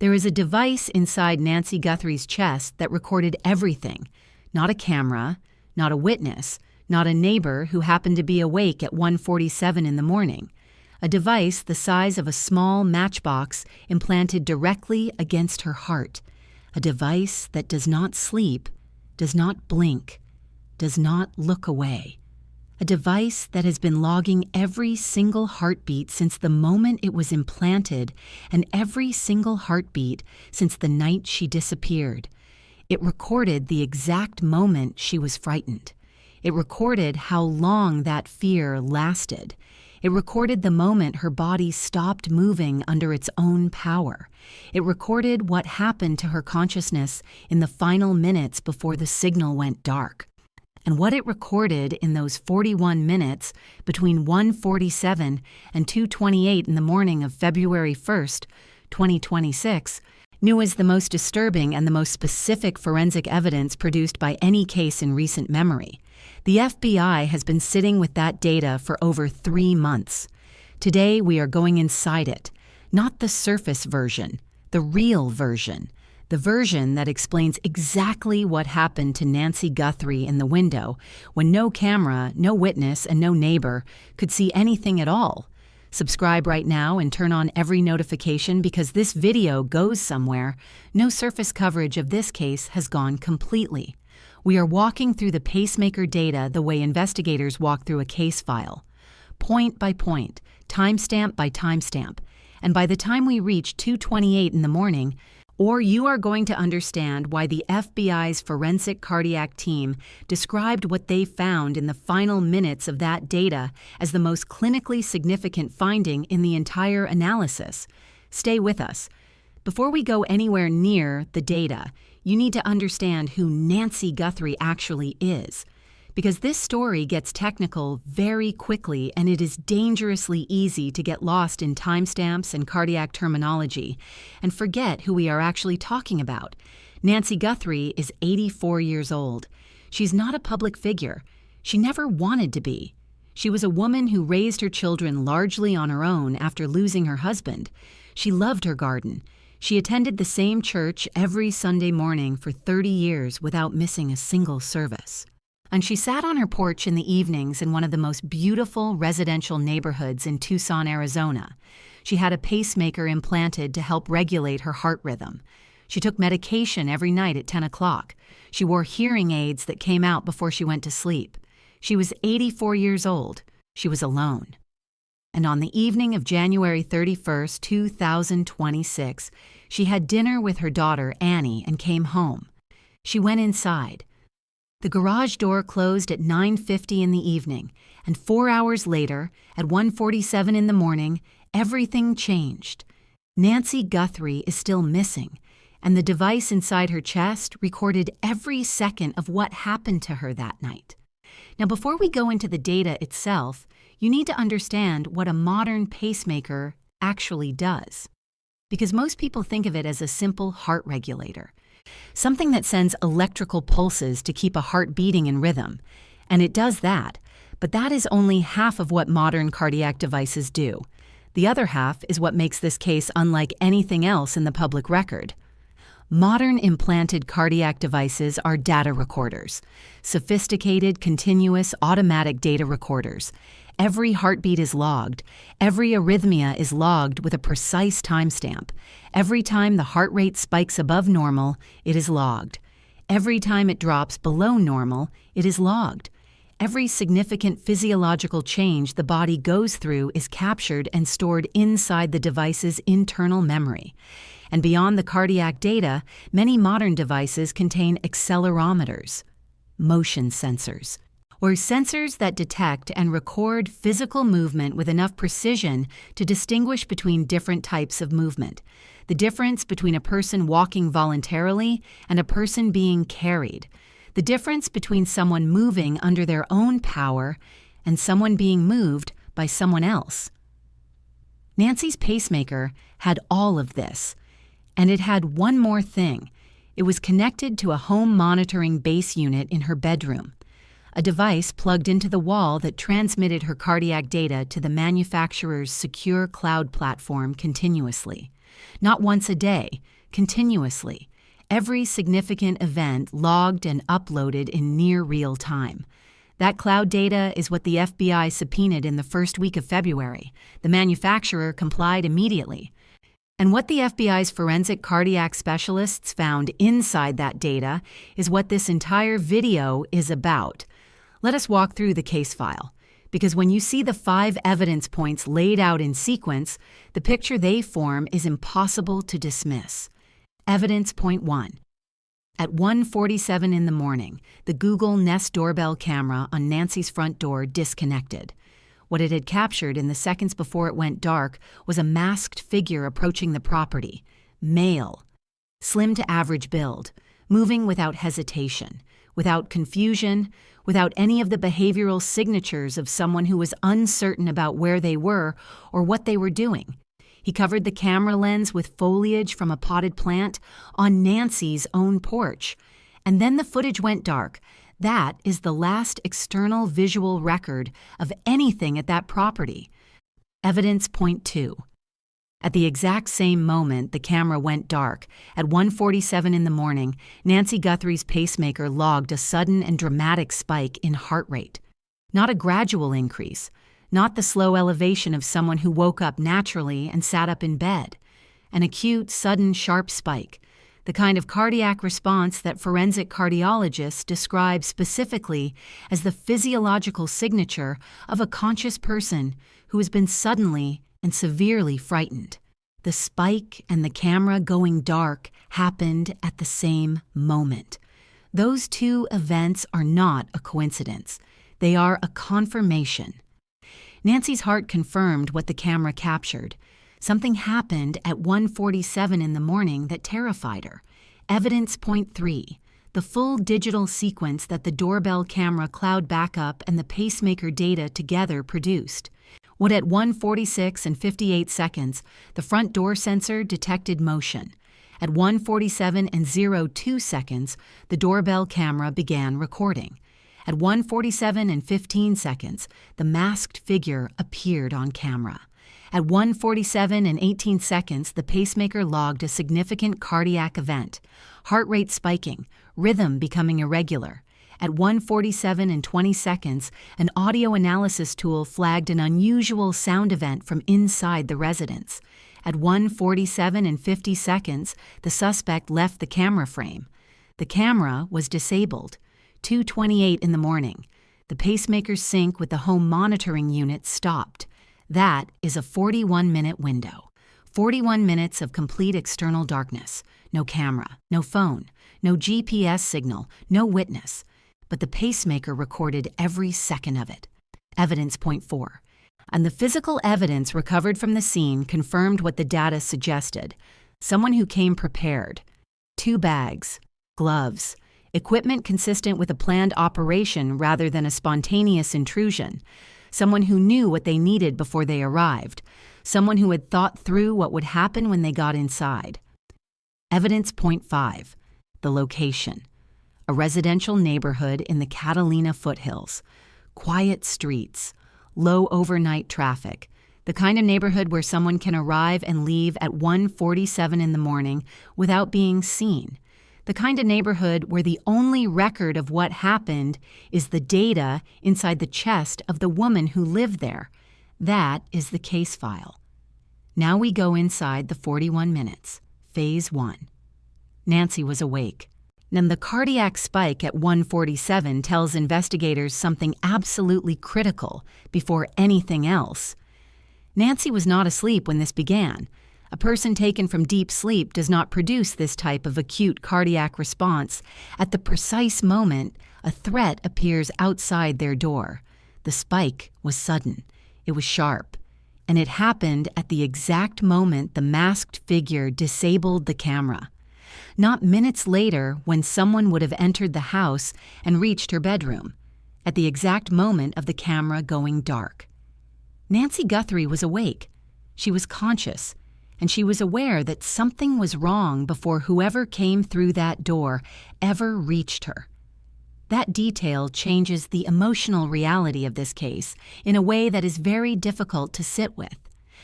There is a device inside Nancy Guthrie's chest that recorded everything. Not a camera, not a witness, not a neighbor who happened to be awake at 1:47 in the morning. A device the size of a small matchbox implanted directly against her heart. A device that does not sleep, does not blink, does not look away. A device that has been logging every single heartbeat since the moment it was implanted and every single heartbeat since the night she disappeared. It recorded the exact moment she was frightened. It recorded how long that fear lasted. It recorded the moment her body stopped moving under its own power. It recorded what happened to her consciousness in the final minutes before the signal went dark. And what it recorded in those 41 minutes between 1:47 and 2:28 in the morning of February 1st, 2026, knew as the most disturbing and the most specific forensic evidence produced by any case in recent memory. The FBI has been sitting with that data for over 3 months. Today, we are going inside it, not the surface version, the real version, the version that explains exactly what happened to Nancy Guthrie in the window when no camera, no witness, and no neighbor could see anything at all. Subscribe right now and turn on every notification because this video goes somewhere. No surface coverage of this case has gone completely. We are walking through the Pacemaker data the way investigators walk through a case file, point by point, timestamp by timestamp. And by the time we reach 2:28 in the morning, you are going to understand why the FBI's forensic cardiac team described what they found in the final minutes of that data as the most clinically significant finding in the entire analysis. Stay with us. Before we go anywhere near the data, you need to understand who Nancy Guthrie actually is, because this story gets technical very quickly and it is dangerously easy to get lost in timestamps and cardiac terminology and forget who we are actually talking about. Nancy Guthrie is 84 years old. She's not a public figure. She never wanted to be. She was a woman who raised her children largely on her own after losing her husband. She loved her garden. She attended the same church every Sunday morning for 30 years without missing a single service. And she sat on her porch in the evenings in one of the most beautiful residential neighborhoods in Tucson, Arizona. She had a pacemaker implanted to help regulate her heart rhythm. She took medication every night at 10 o'clock. She wore hearing aids that came out before she went to sleep. She was 84 years old. She was alone. And on the evening of January 31st, 2026, she had dinner with her daughter, Annie, and came home. She went inside. The garage door closed at 9:50 in the evening, and 4 hours later, at 1:47 in the morning, everything changed. Nancy Guthrie is still missing, and the device inside her chest recorded every second of what happened to her that night. Now, before we go into the data itself, you need to understand what a modern pacemaker actually does. Because most people think of it as a simple heart regulator, something that sends electrical pulses to keep a heart beating in rhythm. And it does that, but that is only half of what modern cardiac devices do. The other half is what makes this case unlike anything else in the public record. Modern implanted cardiac devices are data recorders, sophisticated, continuous, automatic data recorders. Every heartbeat is logged. Every arrhythmia is logged with a precise timestamp. Every time the heart rate spikes above normal, it is logged. Every time it drops below normal, it is logged. Every significant physiological change the body goes through is captured and stored inside the device's internal memory. And beyond the cardiac data, many modern devices contain accelerometers, motion sensors, or sensors that detect and record physical movement with enough precision to distinguish between different types of movement. The difference between a person walking voluntarily and a person being carried. The difference between someone moving under their own power and someone being moved by someone else. Nancy's pacemaker had all of this, and it had one more thing. It was connected to a home monitoring base unit in her bedroom. a device plugged into the wall that transmitted her cardiac data to the manufacturer's secure cloud platform continuously. Not once a day, continuously. Every significant event logged and uploaded in near real time. That cloud data is what the FBI subpoenaed in the first week of February. The manufacturer complied immediately. And what the FBI's forensic cardiac specialists found inside that data is what this entire video is about. Let us walk through the case file, because when you see the 5 evidence points laid out in sequence, the picture they form is impossible to dismiss. Evidence point 1. At 1:47 in the morning, the Google Nest doorbell camera on Nancy's front door disconnected. What it had captured in the seconds before it went dark was a masked figure approaching the property. Male. Slim to average build. Moving without hesitation. Without confusion. Without any of the behavioral signatures of someone who was uncertain about where they were or what they were doing. He covered the camera lens with foliage from a potted plant on Nancy's own porch. And then the footage went dark. That is the last external visual record of anything at that property. Evidence point 2. At the exact same moment the camera went dark, at 1:47 in the morning, Nancy Guthrie's pacemaker logged a sudden and dramatic spike in heart rate. Not a gradual increase. Not the slow elevation of someone who woke up naturally and sat up in bed. An acute, sudden, sharp spike. The kind of cardiac response that forensic cardiologists describe specifically as the physiological signature of a conscious person who has been suddenly and severely frightened. The spike and the camera going dark happened at the same moment. Those 2 events are not a coincidence. They are a confirmation. Nancy's heart confirmed what the camera captured. Something happened at 1:47 in the morning that terrified her. Evidence point 3. The full digital sequence that the doorbell camera cloud backup and the pacemaker data together produced. What at 1:46 and 58 seconds, the front door sensor detected motion. At 1:47 and 02 seconds, the doorbell camera began recording. At 1:47 and 15 seconds, the masked figure appeared on camera. At 1:47 and 18 seconds, the pacemaker logged a significant cardiac event, heart rate spiking, rhythm becoming irregular. At 1:47 and 20 seconds, an audio analysis tool flagged an unusual sound event from inside the residence. At 1:47 and 50 seconds, the suspect left the camera frame. The camera was disabled. 2:28 in the morning. The pacemaker's sync with the home monitoring unit stopped. That is a 41-minute window. 41 minutes of complete external darkness. No camera, no phone, no GPS signal, no witness. But the pacemaker recorded every second of it. Evidence point 4. And the physical evidence recovered from the scene confirmed what the data suggested. Someone who came prepared. 2 bags, gloves, equipment consistent with a planned operation rather than a spontaneous intrusion. Someone who knew what they needed before they arrived. Someone who had thought through what would happen when they got inside. Evidence point 5. The location. A residential neighborhood in the Catalina foothills. Quiet streets. Low overnight traffic. The kind of neighborhood where someone can arrive and leave at 1:47 in the morning without being seen. The kind of neighborhood where the only record of what happened is the data inside the chest of the woman who lived there. That is the case file. Now we go inside the 41 minutes. Phase 1. Nancy was awake. Then the cardiac spike at 1:47 tells investigators something absolutely critical before anything else. Nancy was not asleep when this began. A person taken from deep sleep does not produce this type of acute cardiac response at the precise moment a threat appears outside their door. The spike was sudden. It was sharp. And it happened at the exact moment the masked figure disabled the camera. Not minutes later when someone would have entered the house and reached her bedroom. At the exact moment of the camera going dark. Nancy Guthrie was awake. She was conscious. And she was aware that something was wrong before whoever came through that door ever reached her. That detail changes the emotional reality of this case in a way that is very difficult to sit with,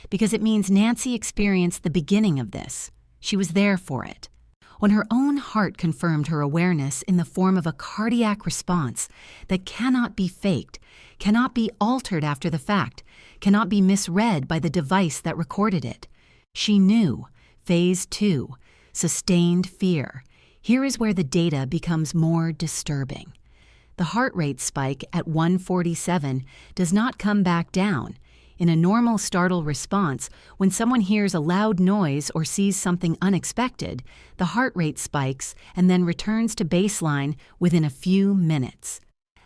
because it means Nancy experienced the beginning of this. She was there for it. When her own heart confirmed her awareness in the form of a cardiac response that cannot be faked, cannot be altered after the fact, cannot be misread by the device that recorded it. She knew. Phase 2. Sustained fear. Here is where the data becomes more disturbing. The heart rate spike at 147 does not come back down. In a normal startle response, when someone hears a loud noise or sees something unexpected, the heart rate spikes and then returns to baseline within a few minutes.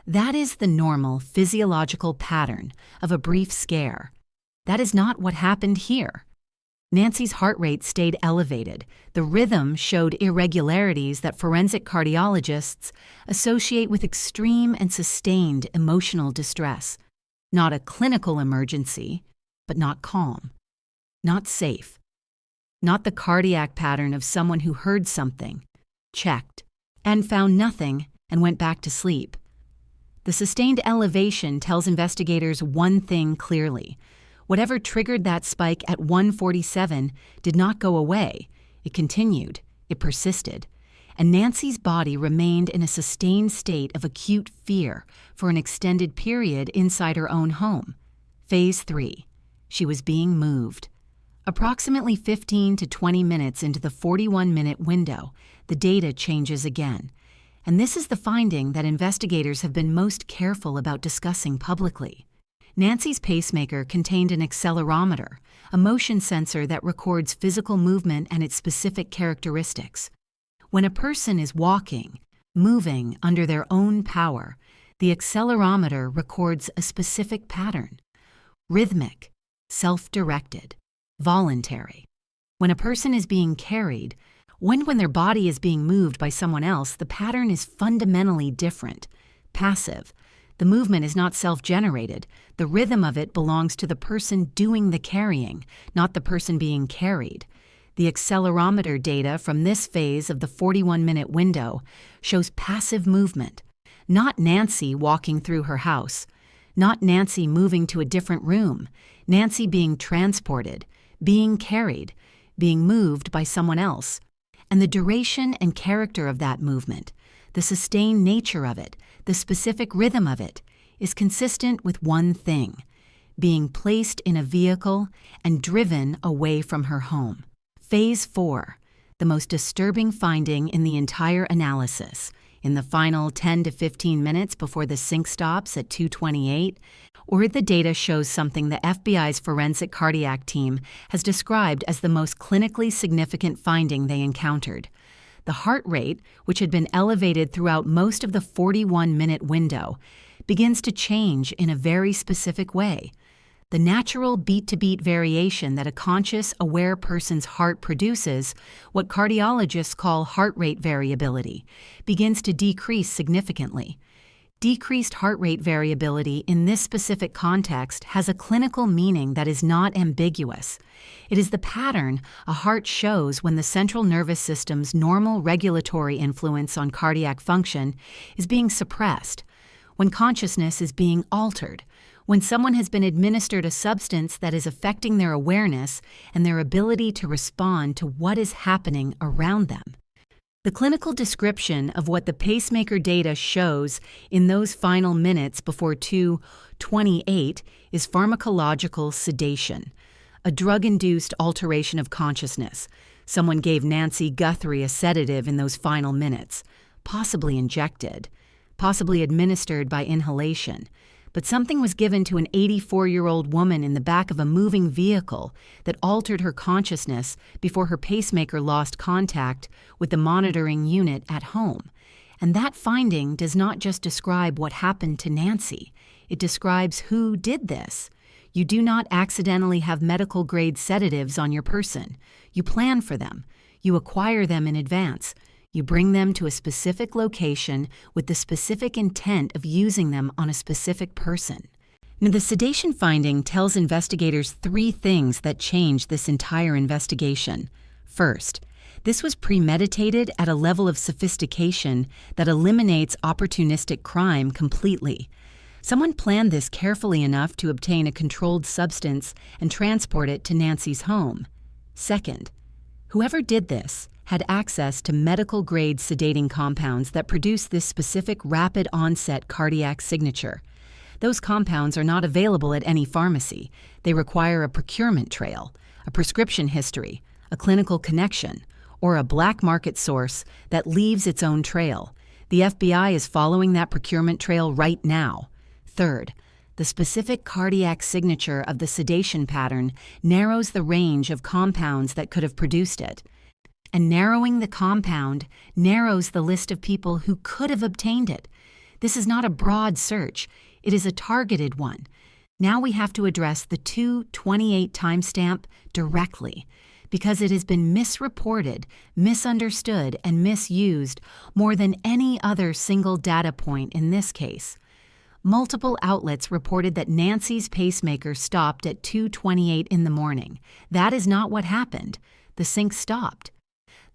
That is the normal physiological pattern of a brief scare. That is not what happened here. Nancy's heart rate stayed elevated. The rhythm showed irregularities that forensic cardiologists associate with extreme and sustained emotional distress. Not a clinical emergency, but not calm. Not safe. Not the cardiac pattern of someone who heard something, checked, and found nothing and went back to sleep. The sustained elevation tells investigators one thing clearly. Whatever triggered that spike at 147 did not go away. It continued. It persisted. And Nancy's body remained in a sustained state of acute fear for an extended period inside her own home. Phase 3. She was being moved. Approximately 15 to 20 minutes into the 41-minute window, the data changes again. And this is the finding that investigators have been most careful about discussing publicly. Nancy's pacemaker contained an accelerometer, a motion sensor that records physical movement and its specific characteristics. When a person is walking, moving under their own power, the accelerometer records a specific pattern: rhythmic, self-directed, voluntary. When a person is being carried, when their body is being moved by someone else, the pattern is fundamentally different, passive. The movement is not self-generated. The rhythm of it belongs to the person doing the carrying, not the person being carried. The accelerometer data from this phase of the 41-minute window shows passive movement, not Nancy walking through her house, not Nancy moving to a different room, Nancy being transported, being carried, being moved by someone else. And the duration and character of that movement, the sustained nature of it, the specific rhythm of it, is consistent with one thing: being placed in a vehicle and driven away from her home. Phase 4, the most disturbing finding in the entire analysis, in the final 10 to 15 minutes before the sync stops at 2:28, or the data shows something the FBI's forensic cardiac team has described as the most clinically significant finding they encountered. The heart rate, which had been elevated throughout most of the 41-minute window, begins to change in a very specific way. The natural beat-to-beat variation that a conscious, aware person's heart produces, what cardiologists call heart rate variability, begins to decrease significantly. Decreased heart rate variability in this specific context has a clinical meaning that is not ambiguous. It is the pattern a heart shows when the central nervous system's normal regulatory influence on cardiac function is being suppressed, when consciousness is being altered, when someone has been administered a substance that is affecting their awareness and their ability to respond to what is happening around them. The clinical description of what the pacemaker data shows in those final minutes before 2:28 is pharmacological sedation, a drug-induced alteration of consciousness. Someone gave Nancy Guthrie a sedative in those final minutes, possibly injected, possibly administered by inhalation. But something was given to an 84-year-old woman in the back of a moving vehicle that altered her consciousness before her pacemaker lost contact with the monitoring unit at home. And that finding does not just describe what happened to Nancy. It describes who did this. You do not accidentally have medical-grade sedatives on your person. You plan for them. You acquire them in advance. You bring them to a specific location with the specific intent of using them on a specific person. Now, the sedation finding tells investigators three things that change this entire investigation. First, This was premeditated at a level of sophistication that eliminates opportunistic crime completely. Someone planned this carefully enough to obtain a controlled substance and transport it to Nancy's home. Second, whoever did this had access to medical-grade sedating compounds that produce this specific rapid-onset cardiac signature. Those compounds are not available at any pharmacy. They require a procurement trail, a prescription history, a clinical connection, or a black market source that leaves its own trail. The FBI is following that procurement trail right now. Third, the specific cardiac signature of the sedation pattern narrows the range of compounds that could have produced it. And narrowing the compound narrows the list of people who could have obtained it. This is not a broad search. It is a targeted one. Now we have to address the 2/28 timestamp directly, because it has been misreported, misunderstood, and misused more than any other single data point in this case. Multiple outlets reported that Nancy's pacemaker stopped at 2:28 in the morning. That is not what happened. The sync stopped.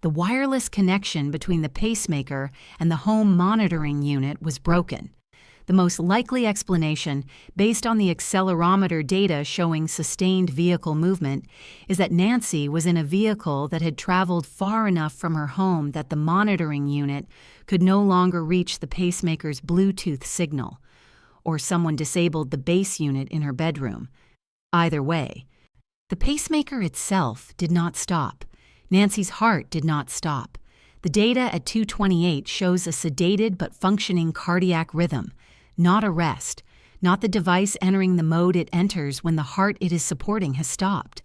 The wireless connection between the pacemaker and the home monitoring unit was broken. The most likely explanation, based on the accelerometer data showing sustained vehicle movement, is that Nancy was in a vehicle that had traveled far enough from her home that the monitoring unit could no longer reach the pacemaker's Bluetooth signal, or someone disabled the base unit in her bedroom. Either way, the pacemaker itself did not stop. Nancy's heart did not stop. The data at 2:28 shows a sedated but functioning cardiac rhythm, not a rest, not the device entering the mode it enters when the heart it is supporting has stopped.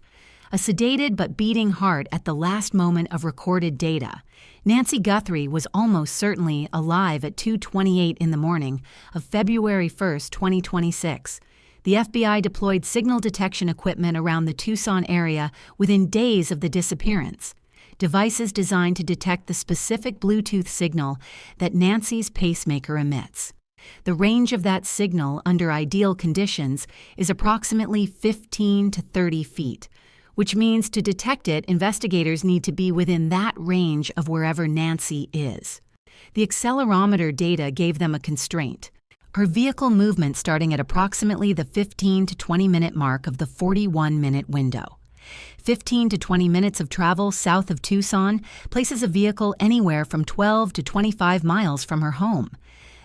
A sedated but beating heart at the last moment of recorded data. Nancy Guthrie was almost certainly alive at 2:28 in the morning of February 1st, 2026. The FBI deployed signal detection equipment around the Tucson area within days of the disappearance. Devices designed to detect the specific Bluetooth signal that Nancy's pacemaker emits. The range of that signal under ideal conditions is approximately 15 to 30 feet, which means to detect it, investigators need to be within that range of wherever Nancy is. The accelerometer data gave them a constraint. Her vehicle movement starting at approximately the 15 to 20 minute mark of the 41-minute window. 15 to 20 minutes of travel south of Tucson places a vehicle anywhere from 12 to 25 miles from her home.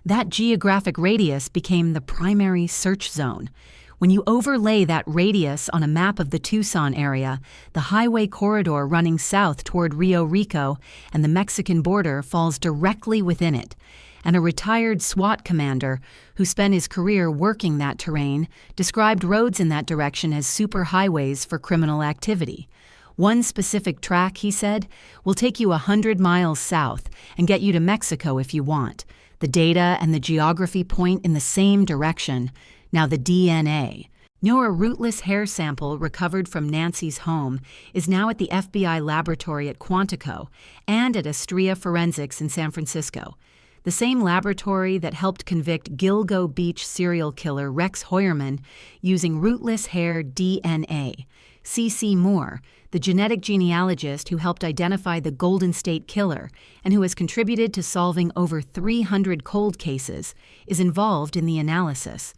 That geographic radius became the primary search zone. When you overlay that radius on a map of the Tucson area, the highway corridor running south toward Rio Rico and the Mexican border falls directly within it. And a retired SWAT commander who spent his career working that terrain described roads in that direction as superhighways for criminal activity. One specific track, he said, will take you 100 miles south and get you to Mexico if you want. The data and the geography point in the same direction. Now the DNA. A rootless hair sample recovered from Nancy's home is now at the FBI laboratory at Quantico and at Astria Forensics in San Francisco. The same laboratory that helped convict Gilgo Beach serial killer Rex Hoyerman using rootless hair DNA. C.C. Moore, the genetic genealogist who helped identify the Golden State Killer and who has contributed to solving over 300 cold cases, is involved in the analysis.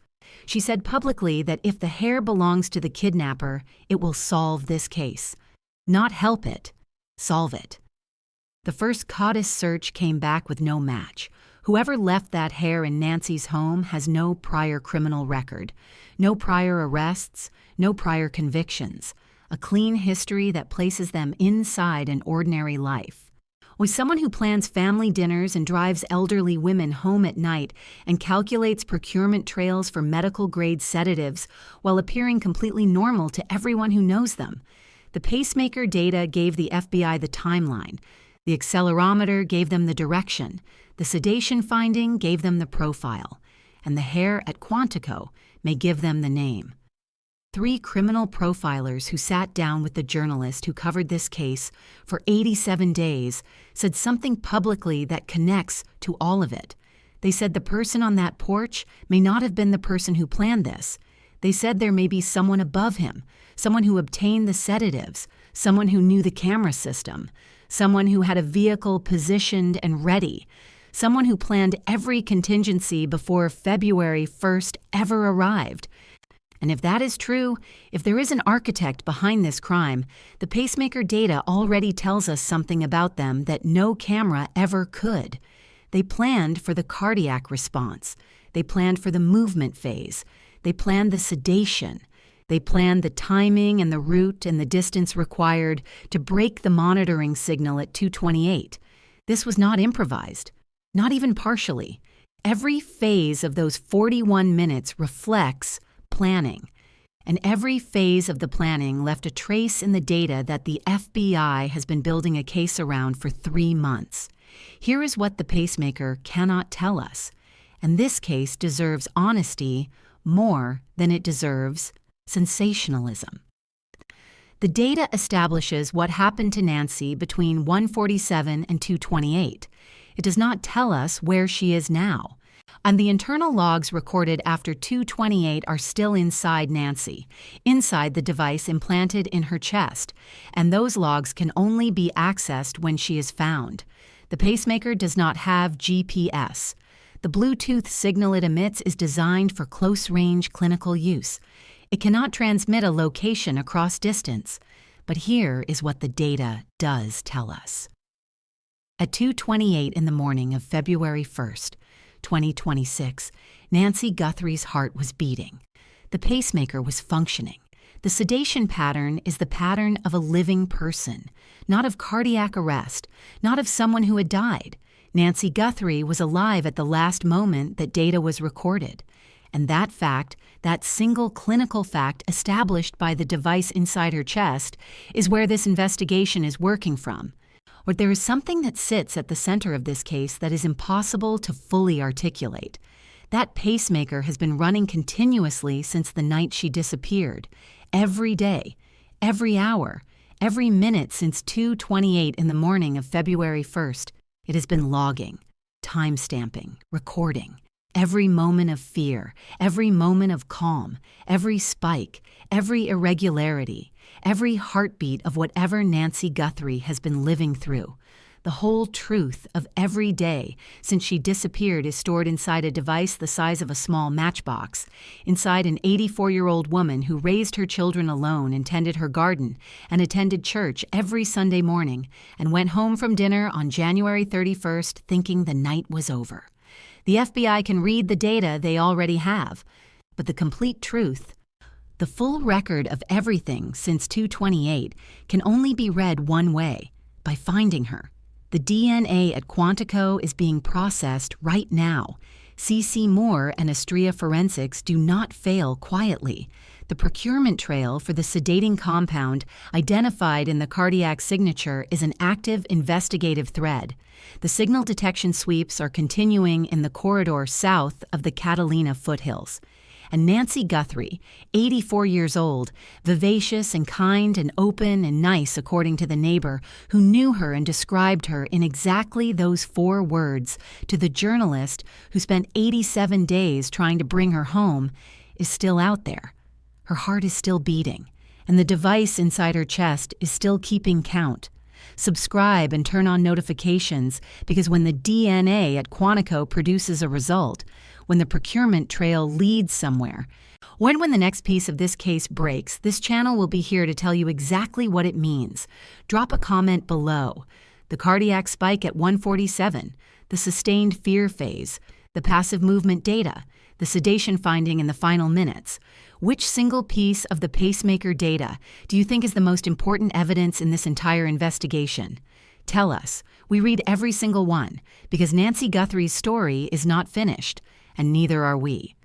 She said publicly that if the hair belongs to the kidnapper, it will solve this case. Not help it, solve it. The first CODIS search came back with no match. Whoever left that hair in Nancy's home has no prior criminal record, no prior arrests, no prior convictions, a clean history that places them inside an ordinary life. With someone who plans family dinners and drives elderly women home at night and calculates procurement trails for medical-grade sedatives while appearing completely normal to everyone who knows them. The pacemaker data gave the FBI the timeline. The accelerometer gave them the direction. The sedation finding gave them the profile. And the hair at Quantico may give them the name. 3 criminal profilers who sat down with the journalist who covered this case for 87 days said something publicly that connects to all of it. They said the person on that porch may not have been the person who planned this. They said there may be someone above him, someone who obtained the sedatives, someone who knew the camera system, someone who had a vehicle positioned and ready, someone who planned every contingency before February 1st ever arrived. And if that is true, if there is an architect behind this crime, the pacemaker data already tells us something about them that no camera ever could. They planned for the cardiac response. They planned for the movement phase. They planned the sedation. They planned the timing and the route and the distance required to break the monitoring signal at 2:28. This was not improvised, not even partially. Every phase of those 41 minutes reflects planning, and every phase of the planning left a trace in the data that the FBI has been building a case around for 3 months. Here is what the pacemaker cannot tell us, and this case deserves honesty more than it deserves sensationalism. The data establishes what happened to Nancy between 1:47 and 2:28. It does not tell us where she is now. And the internal logs recorded after 2:28 are still inside Nancy, inside the device implanted in her chest, and those logs can only be accessed when she is found. The pacemaker does not have GPS. The Bluetooth signal it emits is designed for close-range clinical use. It cannot transmit a location across distance. But here is what the data does tell us. At 2:28 in the morning of February 1st, 2026, Nancy Guthrie's heart was beating. The pacemaker was functioning. The sedation pattern is the pattern of a living person, not of cardiac arrest, not of someone who had died. Nancy Guthrie was alive at the last moment that data was recorded. And that fact, that single clinical fact established by the device inside her chest, is where this investigation is working from. But there is something that sits at the center of this case that is impossible to fully articulate. That pacemaker has been running continuously since the night she disappeared. Every day, every hour, every minute since 2:28 in the morning of February 1st, it has been logging, time-stamping, recording. Every moment of fear, every moment of calm, every spike, every irregularity, every heartbeat of whatever Nancy Guthrie has been living through. The whole truth of every day since she disappeared is stored inside a device the size of a small matchbox, inside an 84-year-old woman who raised her children alone and tended her garden and attended church every Sunday morning and went home from dinner on January 31st thinking the night was over. The FBI can read the data they already have, but the complete truth, the full record of everything since 2:28, can only be read one way, by finding her. The DNA at Quantico is being processed right now. C.C. Moore and Astrea Forensics do not fail quietly. The procurement trail for the sedating compound identified in the cardiac signature is an active investigative thread. The signal detection sweeps are continuing in the corridor south of the Catalina foothills. And Nancy Guthrie, 84 years old, vivacious and kind and open and nice according to the neighbor who knew her and described her in exactly those 4 words to the journalist who spent 87 days trying to bring her home, is still out there. Her heart is still beating, and the device inside her chest is still keeping count. Subscribe and turn on notifications, because when the DNA at Quantico produces a result, when the procurement trail leads somewhere, when the next piece of this case breaks, this channel will be here to tell you exactly what it means. Drop a comment below. The cardiac spike at 1:47, the sustained fear phase, the passive movement data, the sedation finding in the final minutes. Which single piece of the pacemaker data do you think is the most important evidence in this entire investigation? Tell us. We read every single one, because Nancy Guthrie's story is not finished, and neither are we.